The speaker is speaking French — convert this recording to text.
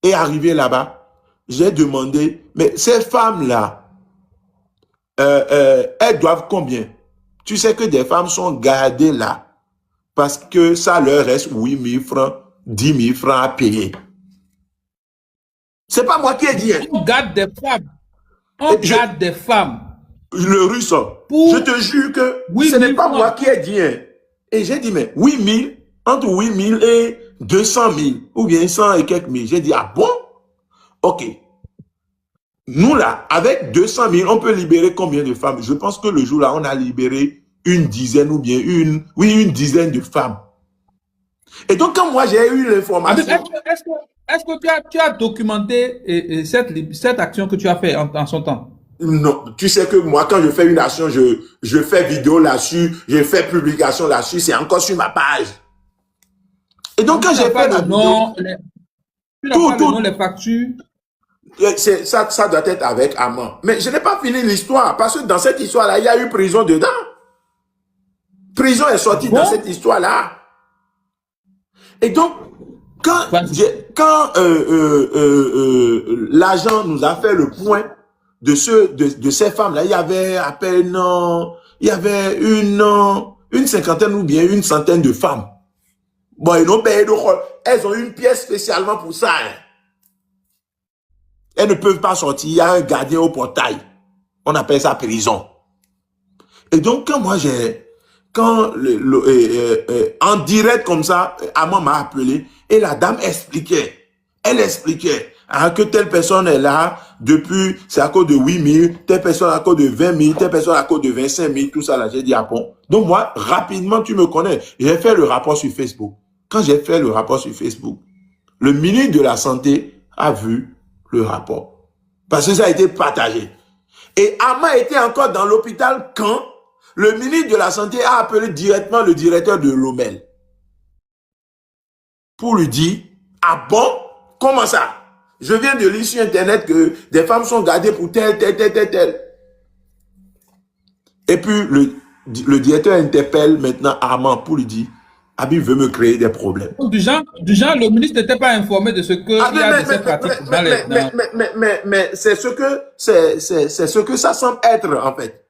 Et arrivé là-bas, j'ai demandé, mais ces femmes-là, elles doivent combien? Tu sais que des femmes sont gardées là parce que ça leur reste 8 000 francs, 10 000 francs à payer. C'est pas moi qui ai dit. On garde des femmes. On garde des femmes. Le russe, je te jure que ce n'est pas moi qui ai dit. Et j'ai dit, mais 8 000, entre 8 000 et 200 000, ou bien 100 et quelques mille. J'ai dit, ah bon? Ok. Nous là, avec 200 000, on peut libérer combien de femmes? Je pense que le jour là, on a libéré une dizaine ou bien une dizaine de femmes. Et donc, quand moi j'ai eu l'information... Est-ce que tu as documenté cette action que tu as fait en son temps? Non, tu sais que moi, quand je fais une action, je fais vidéo là-dessus, je fais publication là-dessus, c'est encore sur ma page. Et donc, quand j'ai fait la vidéo... Tout, les factures... Ça doit être avec Amand. Mais je n'ai pas fini l'histoire, parce que dans cette histoire-là, il y a eu prison dedans. Prison est sortie dans cette histoire-là. Et donc, quand l'agent nous a fait le point de ces femmes-là, il y avait à peine, il y avait une cinquantaine ou bien une centaine de femmes. Bon, ils n'ont payé de rôle. Elles ont une pièce spécialement pour ça. Hein. Elles ne peuvent pas sortir. Il y a un gardien au portail. On appelle ça prison. Et donc, en direct comme ça, Amand m'a appelé et la dame expliquait. Elle expliquait que telle personne est là depuis, c'est à cause de 8 000, telle personne à cause de 20 000, telle personne à cause de 25 000, tout ça là. J'ai dit, ah bon. Donc moi, rapidement, tu me connais. J'ai fait le rapport sur Facebook. Quand j'ai fait le rapport sur Facebook, le ministre de la Santé a vu le rapport. Parce que ça a été partagé. Et Amand était encore dans l'hôpital quand le ministre de la Santé a appelé directement le directeur de l'OMEL pour lui dire, ah bon, comment ça? Je viens de lire sur Internet que des femmes sont gardées pour tel. Et puis, le directeur interpelle maintenant Amand pour lui dire, Habib veut me créer des problèmes. Du genre, le ministre n'était pas informé de ce que il y a de ces pratiques mais c'est ce que ça semble être, en fait.